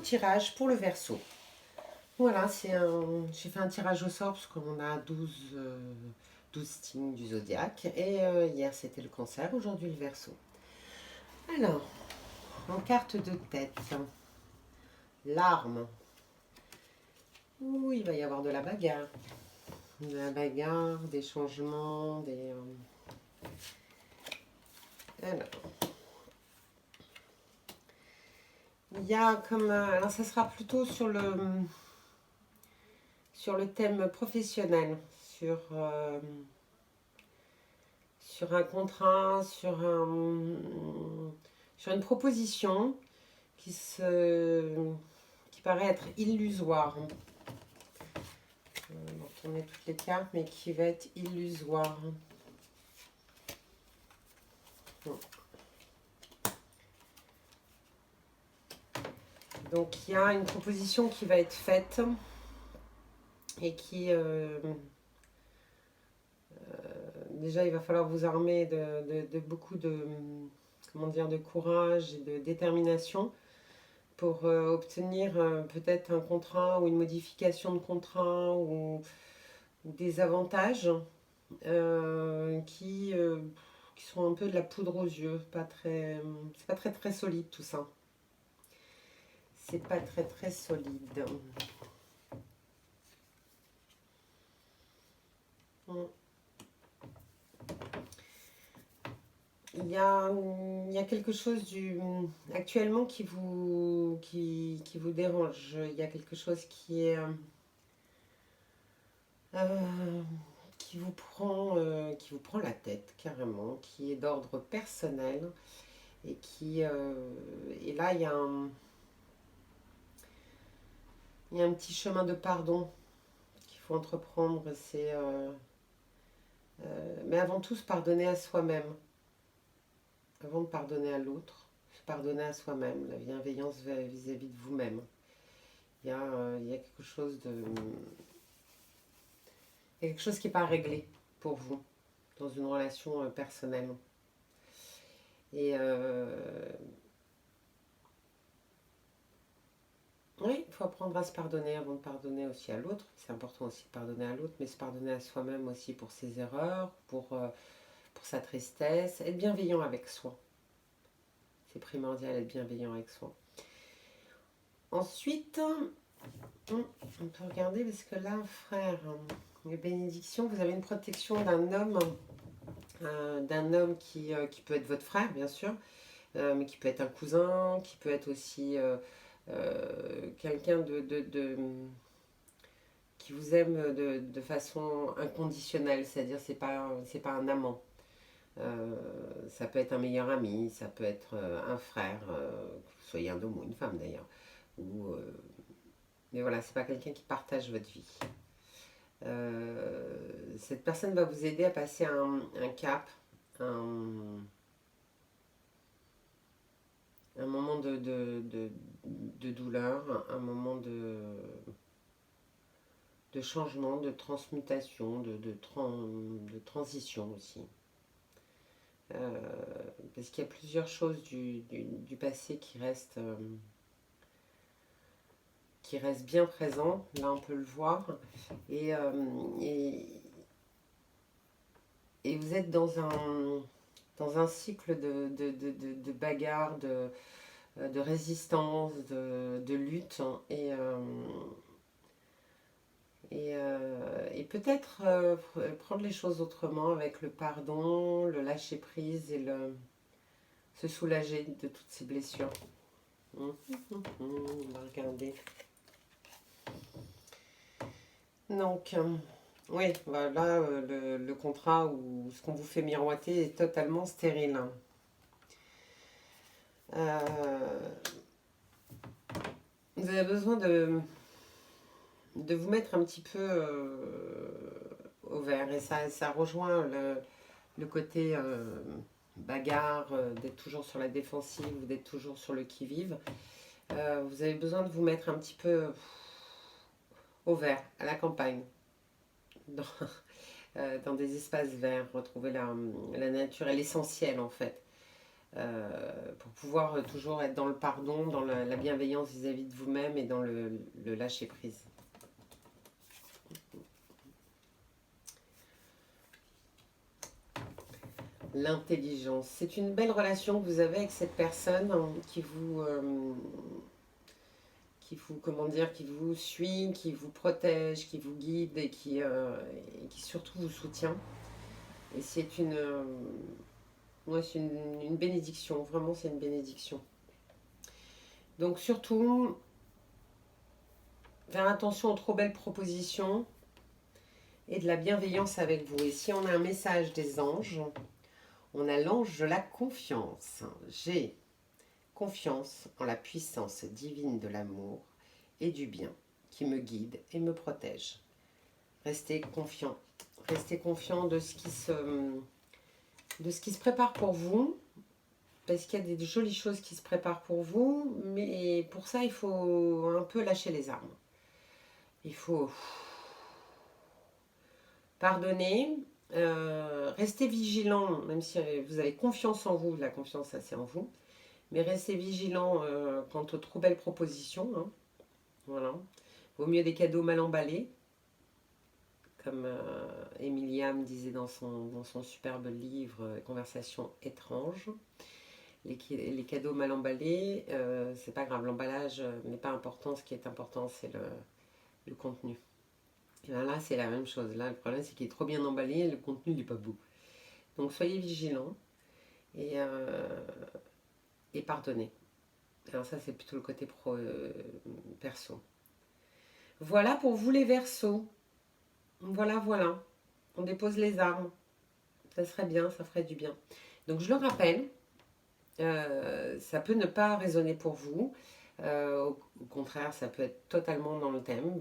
tirage pour le Verseau. Voilà, j'ai fait un tirage au sort parce qu'on a 12 signes du zodiaque. Et hier c'était le Cancer, aujourd'hui le Verseau. Alors, en carte de tête, l'arme. Ouh, il va y avoir de la bagarre. De la bagarre, des changements, Alors, il y a comme... alors ça sera plutôt sur le thème professionnel, sur un contrat, sur une proposition qui paraît être illusoire. On va tourner toutes les cartes, mais qui va être illusoire. Donc il y a une proposition qui va être faite et qui déjà il va falloir vous armer de beaucoup de courage et de détermination pour obtenir peut-être un contrat ou une modification de contrat ou des avantages qui sont un peu de la poudre aux yeux. C'est pas très très solide tout ça. C'est pas très très solide. Il y a quelque chose actuellement qui vous dérange. Il y a quelque chose qui est qui vous prend la tête carrément, qui est d'ordre personnel et et là il y a un petit chemin de pardon qu'il faut entreprendre. Mais avant tout se pardonner à soi-même. Avant de pardonner à l'autre, se pardonner à soi-même, la bienveillance vis-à-vis de vous-même. Il y a quelque chose qui n'est pas réglé pour vous dans une relation personnelle. Et oui, il faut apprendre à se pardonner avant de pardonner aussi à l'autre. C'est important aussi de pardonner à l'autre, mais se pardonner à soi-même aussi pour ses erreurs, pour sa tristesse, être bienveillant avec soi. C'est primordial d'être bienveillant avec soi. Ensuite, on peut regarder parce que là, frère, les bénédictions, vous avez une protection d'un homme qui peut être votre frère, bien sûr, mais qui peut être un cousin, qui peut être aussi quelqu'un qui vous aime de façon inconditionnelle, c'est-à-dire c'est pas un amant. Ça peut être un meilleur ami, ça peut être un frère, que vous soyez un homme ou une femme d'ailleurs. Mais voilà, c'est pas quelqu'un qui partage votre vie. Cette personne va vous aider à passer un cap, un moment de douleur, un moment de changement, de transmutation, de transition aussi. Parce qu'il y a plusieurs choses du passé qui restent bien présentes. Là, on peut le voir. Et vous êtes dans un cycle de bagarre, de résistance, de lutte. Et peut-être prendre les choses autrement avec le pardon, le lâcher prise et se soulager de toutes ces blessures. On va regarder. Donc, oui, voilà, le contrat ou ce qu'on vous fait miroiter est totalement stérile. Vous avez besoin de vous mettre un petit peu au vert. Et ça rejoint le côté bagarre, d'être toujours sur la défensive ou d'être toujours sur le qui-vive. Vous avez besoin de vous mettre un petit peu au vert, à la campagne, dans des espaces verts, retrouver la nature et l'essentiel en fait. pour pouvoir toujours être dans le pardon, dans la bienveillance vis-à-vis de vous-même et dans le lâcher-prise. L'intelligence. C'est une belle relation que vous avez avec cette personne comment dire, qui vous suit, qui vous protège, qui vous guide et qui surtout vous soutient. Et c'est ouais, c'est une bénédiction, vraiment c'est une bénédiction. Donc surtout, faire attention aux trop belles propositions et de la bienveillance avec vous. Et si on a un message des anges, on a l'ange de la confiance. J'ai confiance en la puissance divine de l'amour et du bien qui me guide et me protège. Restez confiant. Restez confiant de ce qui se prépare pour vous. Parce qu'il y a des jolies choses qui se préparent pour vous. Mais pour ça, il faut un peu lâcher les armes. Il faut pardonner. Restez vigilant, même si vous avez confiance en vous. La confiance, ça c'est en vous. Mais restez vigilant quant aux trop belles propositions. Hein. Voilà. Vaut mieux des cadeaux mal emballés, comme Emilia me disait dans son superbe livre Conversations étranges. Les cadeaux mal emballés, c'est pas grave, l'emballage n'est pas important. Ce qui est important, c'est le contenu. Et là, c'est la même chose. Là, le problème, c'est qu'il est trop bien emballé et le contenu n'est pas beau. Donc, soyez vigilants et pardonnez. Alors ça, c'est plutôt le côté perso. Voilà pour vous les Verseaux. Voilà, voilà. On dépose les armes. Ça serait bien, ça ferait du bien. Donc je le rappelle, ça peut ne pas résonner pour vous. Au contraire, ça peut être totalement dans le thème.